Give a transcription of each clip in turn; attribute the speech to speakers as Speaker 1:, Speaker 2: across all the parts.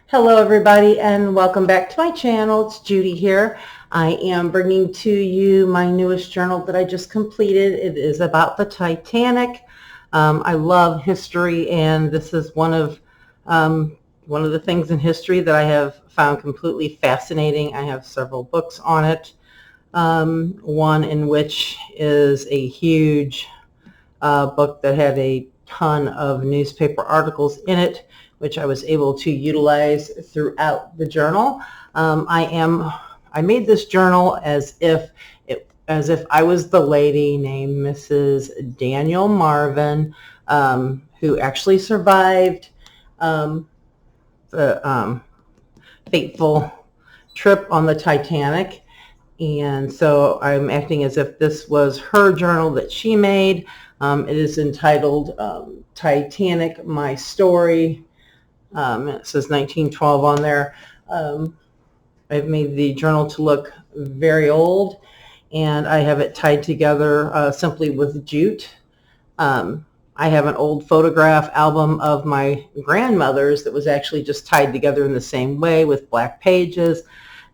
Speaker 1: Hello everybody and welcome back to my channel. It's Judy here. I am bringing to you my newest journal that I just completed. It is about the Titanic. I love history, and this is one of the things in history that I have found completely fascinating. I have several books on it. One in which is a huge book that had a ton of newspaper articles in it, which I was able to utilize throughout the journal. I made this journal as if I was the lady named Mrs. Daniel Marvin, who actually survived the fateful trip on the Titanic. And so I'm acting as if this was her journal that she made. It is entitled Titanic, My Story. It says 1912 on there. I've made the journal to look very old, and I have it tied together simply with jute. I have an old photograph album of my grandmother's that was actually just tied together in the same way with black pages,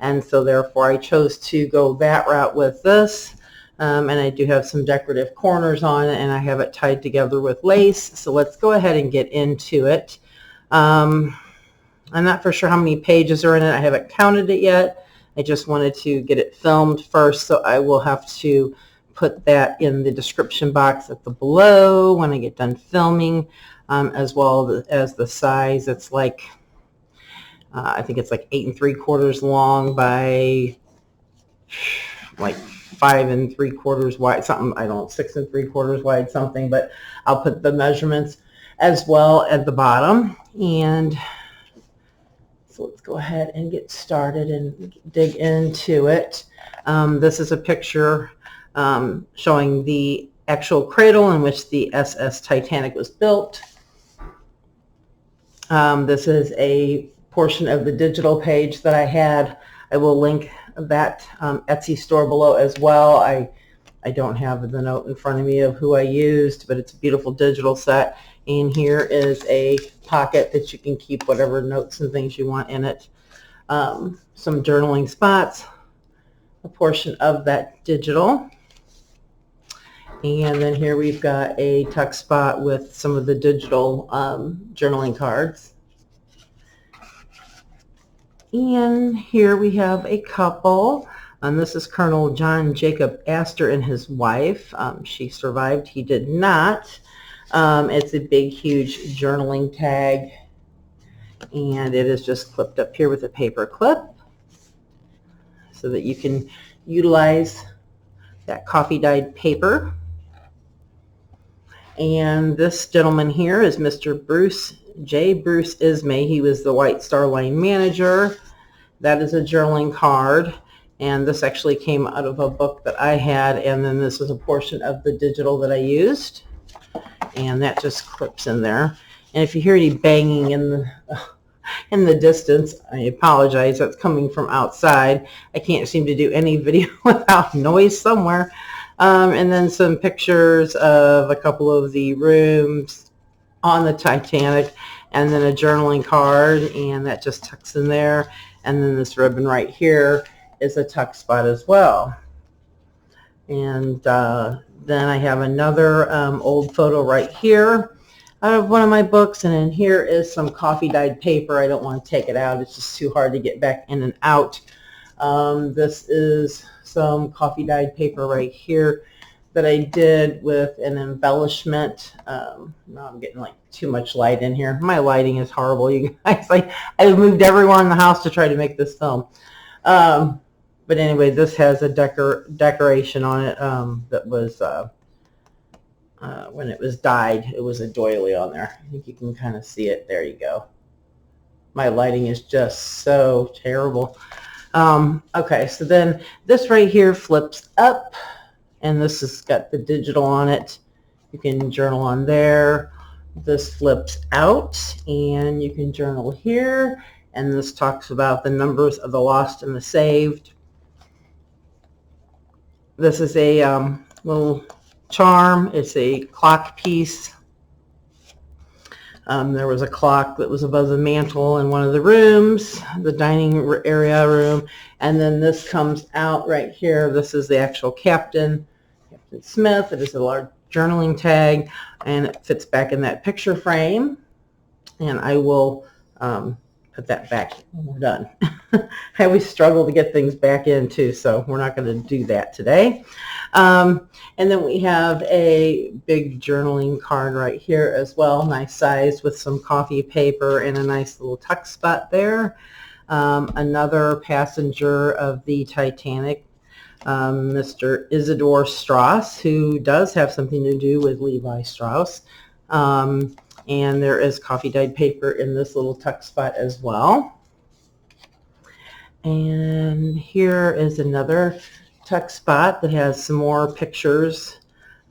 Speaker 1: and so therefore I chose to go that route with this. And I do have some decorative corners on it, and I have it tied together with lace. So let's go ahead and get into it. I'm not for sure how many pages are in it. I haven't counted it yet. I just wanted to get it filmed first, so I will have to put that in the description box at the below when I get done filming, as well as the size. It's like, I think it's like 8 3/4 long by like 5 3/4 wide, something, I don't know, 6 3/4 wide, something, but I'll put the measurements as well at the bottom. And so let's go ahead and get started and dig into it. This is a picture showing the actual cradle in which the SS Titanic was built. This is a portion of the digital page that I had. I will link that Etsy store below as well. I don't have the note in front of me of who I used, but it's a beautiful digital set. And here is a pocket that you can keep whatever notes and things you want in it. Some journaling spots, a portion of that digital. And then here we've got a tuck spot with some of the digital journaling cards. And here we have a couple. This is Colonel John Jacob Astor and his wife. She survived. He did not. It's a big, huge journaling tag, and it is just clipped up here with a paper clip so that you can utilize that coffee-dyed paper. And this gentleman here is Mr. Bruce Ismay. He was the White Star Line manager. That is a journaling card, and this actually came out of a book that I had, and then this is a portion of the digital that I used, and that just clips in there. And if you hear any banging in the distance, I apologize. That's coming from outside. I can't seem to do any video without noise somewhere. And then some pictures of a couple of the rooms on the Titanic, and then a journaling card, and that just tucks in there. And then this ribbon right here is a tuck spot as well. And then I have another old photo right here of one of my books, and then here is some coffee dyed paper. I don't want to take it out. It's just too hard to get back in and out. This is some coffee dyed paper right here that I did with an embellishment. Now I'm getting like too much light in here. My lighting is horrible, you guys. I moved everywhere in the house to try to make this film. But anyway, this has a decoration on it that was, when it was dyed, it was a doily on there. I think you can kind of see it. There you go. My lighting is just so terrible. Okay, so then this right here flips up, and this has got the digital on it. You can journal on there. This flips out, and you can journal here, and this talks about the numbers of the lost and the saved. This is a little charm. It's a clock piece. There was a clock that was above the mantle in one of the rooms, the dining area room. And then this comes out right here. This is the actual Captain Smith. It is a large journaling tag, and it fits back in that picture frame. And I will put that back when we're done. I always struggle to get things back in too, so we're not going to do that today. And then we have a big journaling card right here as well, nice size with some coffee paper and a nice little tuck spot there. Another passenger of the Titanic, Mr. Isidore Strauss, who does have something to do with Levi Strauss. And there is coffee dyed paper in this little tuck spot as well. And here is another tuck spot that has some more pictures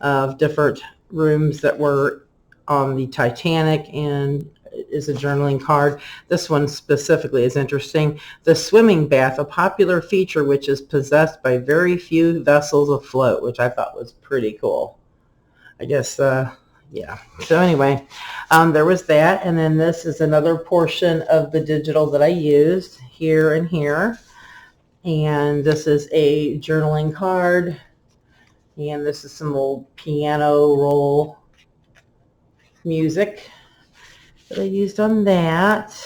Speaker 1: of different rooms that were on the Titanic, and is a journaling card. This one specifically is interesting. The swimming bath, a popular feature which is possessed by very few vessels afloat, which I thought was pretty cool. I guess, yeah. So anyway, there was that. And then this is another portion of the digital that I used here and here. And this is a journaling card. And this is some old piano roll music that I used on that.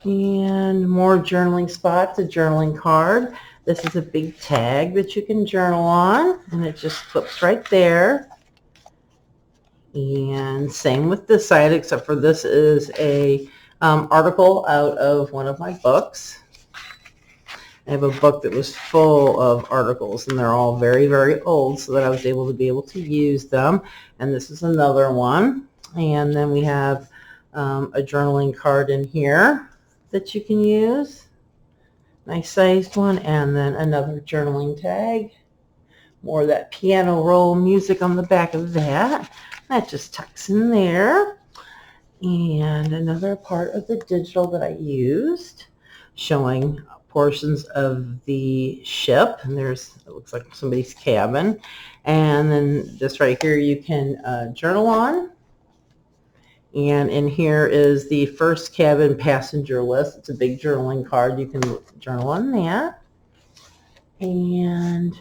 Speaker 1: And more journaling spots, a journaling card. This is a big tag that you can journal on, and it just flips right there. And same with this side, except for this is a article out of one of my books. I have a book that was full of articles, and they're all very, very old, so that I was able to use them. And this is another one. And then we have a journaling card in here that you can use. Nice sized one. And then another journaling tag. More of that piano roll music on the back of that. That just tucks in there. And another part of the digital that I used, showing portions of the ship. And there's, it looks like somebody's cabin. And then this right here you can journal on. And in here is the first cabin passenger list. It's a big journaling card. You can journal on that. And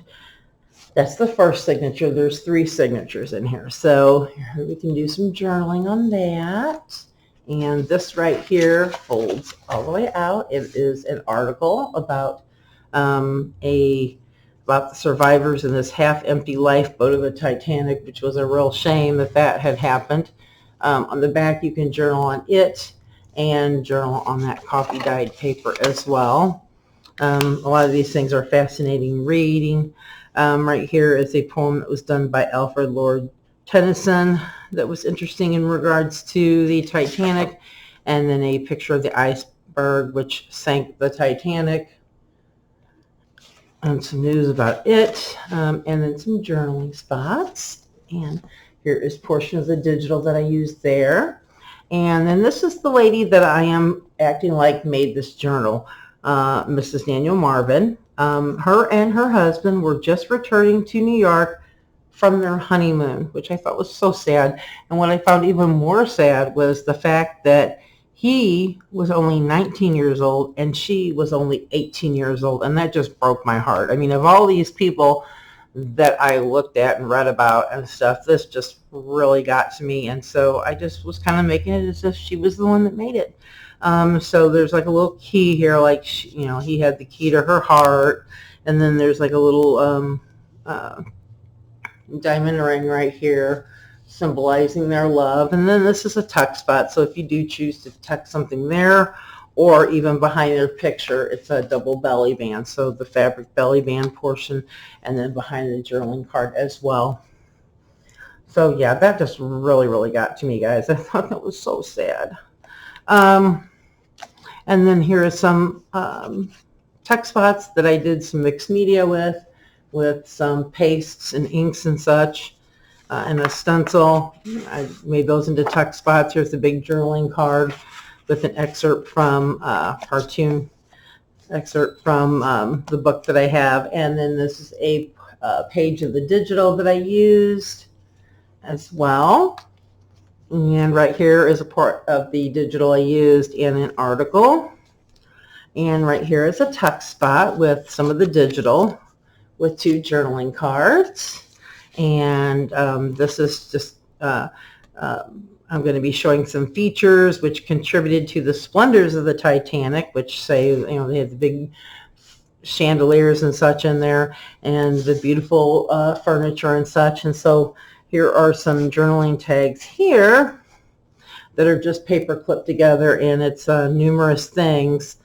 Speaker 1: that's the first signature. There's 3 signatures in here. So here we can do some journaling on that. And this right here folds all the way out. It is an article about the survivors in this half-empty lifeboat of the Titanic, which was a real shame that had happened. On the back, you can journal on it and journal on that coffee dyed paper as well. A lot of these things are fascinating reading. Right here is a poem that was done by Alfred Lord Tennyson that was interesting in regards to the Titanic, and then a picture of the iceberg which sank the Titanic, and some news about it, and then some journaling spots. And here is a portion of the digital that I used there. And then this is the lady that I am acting like made this journal, Mrs. Daniel Marvin. Her and her husband were just returning to New York from their honeymoon, which I thought was so sad. And what I found even more sad was the fact that he was only 19 years old and she was only 18 years old. And that just broke my heart. I mean, of all these people that I looked at and read about and stuff, this just really got to me. And so I just was kind of making it as if she was the one that made it. So there's like a little key here, like, he had the key to her heart. And then there's like a little diamond ring right here symbolizing their love. And then this is a tuck spot. So if you do choose to tuck something there, or even behind their picture, it's a double belly band. So the fabric belly band portion, and then behind the journaling card as well. So yeah, that just really, really got to me, guys. I thought that was so sad. And then here are some tuck spots that I did some mixed media with some pastes and inks and such, and a stencil. I made those into tuck spots. Here's the big journaling card with an excerpt from cartoon excerpt from the book that I have. And then this is a page of the digital that I used as well. And right here is a part of the digital I used in an article. And right here is a tuck spot with some of the digital with 2 journaling cards. And this is just, I'm going to be showing some features which contributed to the splendors of the Titanic, which say, you know, they had the big chandeliers and such in there and the beautiful furniture and such. And so here are some journaling tags here that are just paper clipped together, and it's numerous things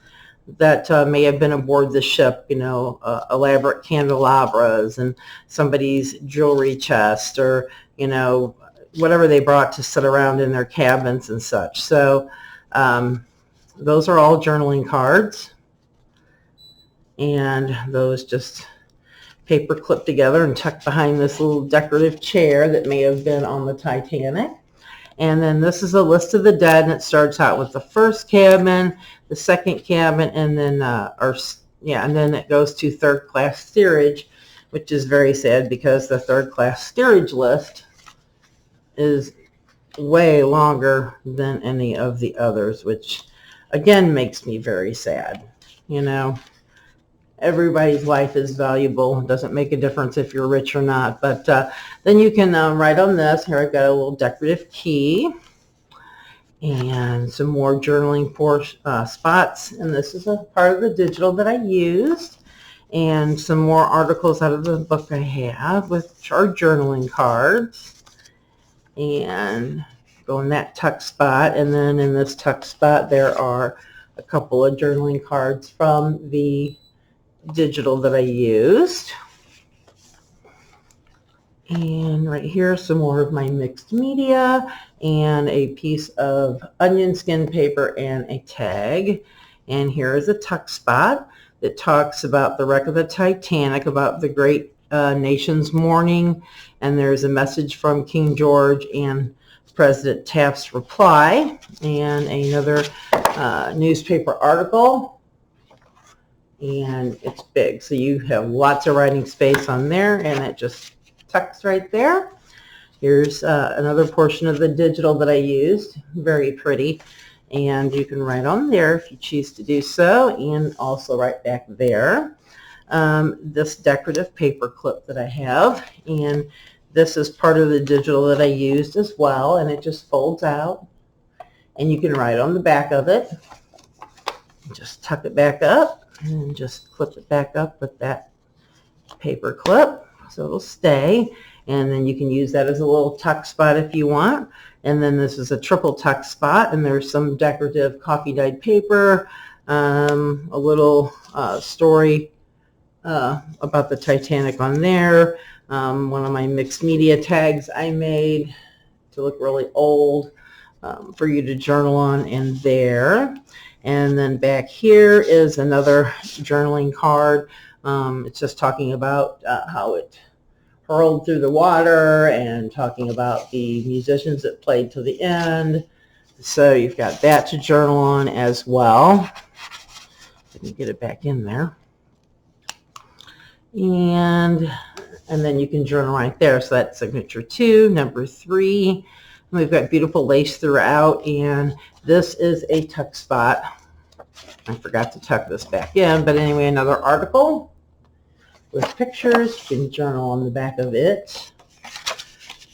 Speaker 1: that may have been aboard the ship, you know, elaborate candelabras and somebody's jewelry chest, or, you know, whatever they brought to sit around in their cabins and such. So those are all journaling cards, and those just paper clipped together and tucked behind this little decorative chair that may have been on the Titanic. And then this is a list of the dead, and it starts out with the first cabin, the second cabin, and then and then it goes to third class steerage, which is very sad because the third class steerage list is way longer than any of the others, which again makes me very sad. You know, everybody's life is valuable. It doesn't make a difference if you're rich or not. But then you can write on this. Here I've got a little decorative key and some more journaling spots. And this is a part of the digital that I used. And some more articles out of the book I have, which are journaling cards. And go in that tuck spot. And then in this tuck spot, there are a couple of journaling cards from the digital that I used. And right here, some more of my mixed media and a piece of onion skin paper and a tag. And here is a tuck spot that talks about the wreck of the Titanic, about the great nation's mourning. And there's a message from King George and President Taft's reply, and another newspaper article. And it's big, so you have lots of writing space on there, and it just tucks right there. Here's another portion of the digital that I used, very pretty, and you can write on there if you choose to do so, and also right back there. This decorative paper clip that I have, and this is part of the digital that I used as well, and it just folds out, and you can write on the back of it. Just tuck it back up and just clip it back up with that paper clip so it'll stay. And then you can use that as a little tuck spot if you want. And then this is a triple tuck spot, and there's some decorative coffee dyed paper, a little story about the Titanic on there, one of my mixed media tags I made to look really old for you to journal on in there. And then back here is another journaling card. It's just talking about how it hurled through the water and talking about the musicians that played till the end. So you've got that to journal on as well. Let me get it back in there. And then you can journal right there. So that's signature 2, number 3. We've got beautiful lace throughout, and this is a tuck spot. I forgot to tuck this back in, but anyway, another article with pictures. You can journal on the back of it,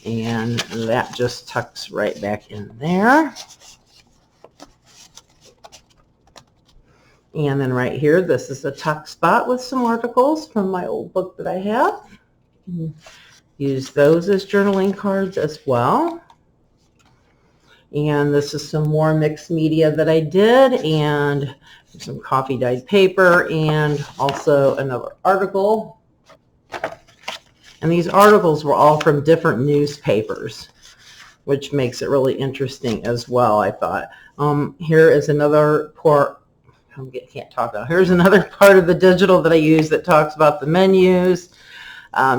Speaker 1: and that just tucks right back in there. And then right here, this is a tuck spot with some articles from my old book that I have. Use those as journaling cards as well. And this is some more mixed media that I did, and some coffee dyed paper, and also another article. And these articles were all from different newspapers, which makes it really interesting as well, I thought. Here is another part. Can't talk now. Here's another part of the digital that I use that talks about the menus.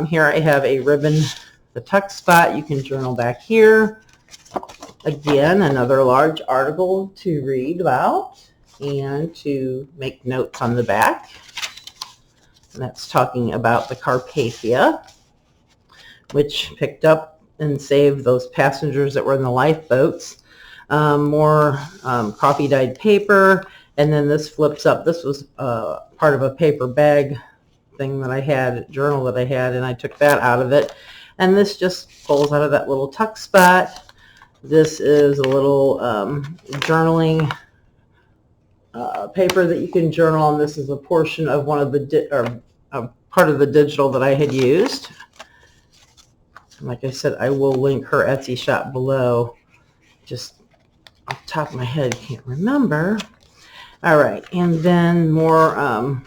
Speaker 1: Here I have a ribbon, the tuck spot. You can journal back here. Again, another large article to read about and to make notes on the back. And that's talking about the Carpathia, which picked up and saved those passengers that were in the lifeboats. More coffee dyed paper, and then this flips up. This was part of a paper bag thing that I had, journal that I had, and I took that out of it. And this just pulls out of that little tuck spot. This is a little journaling paper that you can journal on. This is a portion of one of the part of the digital that I had used. Like I said, I will link her Etsy shop below. Just off the top of my head, can't remember. All right, and then more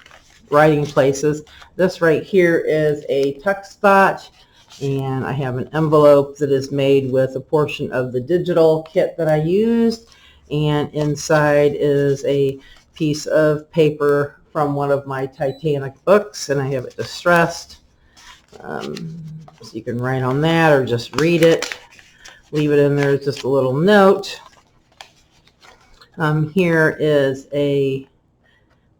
Speaker 1: writing places. This right here is a tuck spot, and I have an envelope that is made with a portion of the digital kit that I used, and inside is a piece of paper from one of my Titanic books, and I have it distressed. So you can write on that or just read it. Leave it in there as just a little note. Here is a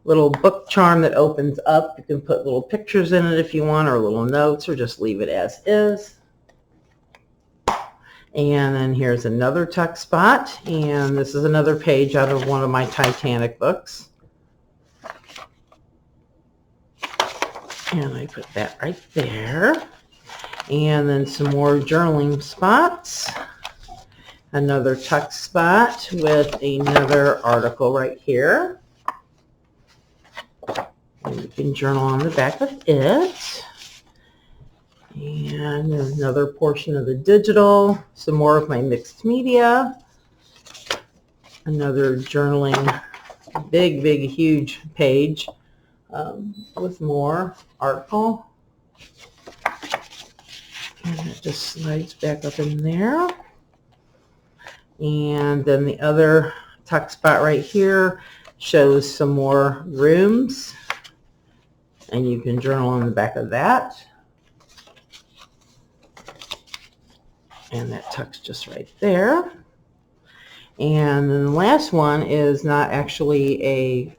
Speaker 1: little book charm that opens up. You can put little pictures in it if you want, or little notes, or just leave it as is. And then here's another tuck spot, and this is another page out of one of my Titanic books. And I put that right there. And then some more journaling spots. Another tuck spot with another article right here. And you can journal on the back of it. And another portion of the digital. Some more of my mixed media. Another journaling, big, huge page with more article. And it just slides back up in there. And then the other tuck spot right here shows some more rooms, and you can journal on the back of that. And that tucks just right there. And then the last one is not actually a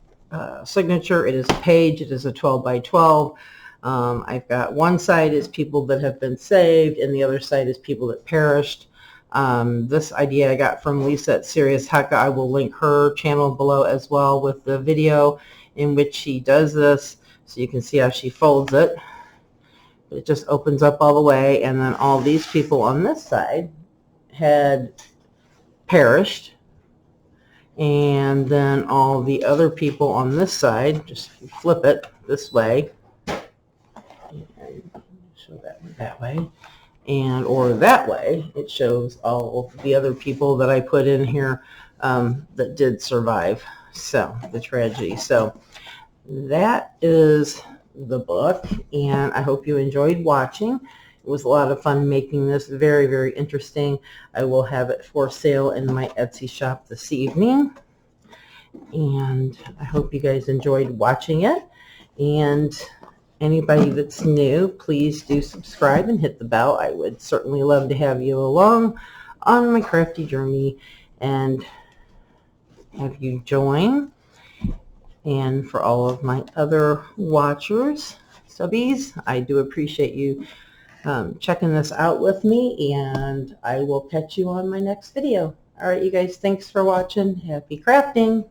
Speaker 1: signature. It is a page. It is a 12 by 12. I've got one side is people that have been saved, and the other side is people that perished. This idea I got from Lisa at Sirius Heka. I will link her channel below as well with the video in which she does this, so you can see how she folds it. It just opens up all the way, and then all these people on this side had perished, and then all the other people on this side, just flip it this way, and show that one that way, and or that way, it shows all the other people that I put in here that did survive, so the tragedy. So that is the book, and I hope you enjoyed watching. It was a lot of fun making this. Very interesting. I will have it for sale in my Etsy shop this evening, and I hope you guys enjoyed watching it. And anybody that's new, please do subscribe and hit the bell. I would certainly love to have you along on my crafty journey and have you join. And for all of my other watchers, subbies, I do appreciate you checking this out with me, and I will catch you on my next video. All right, you guys, thanks for watching. Happy crafting.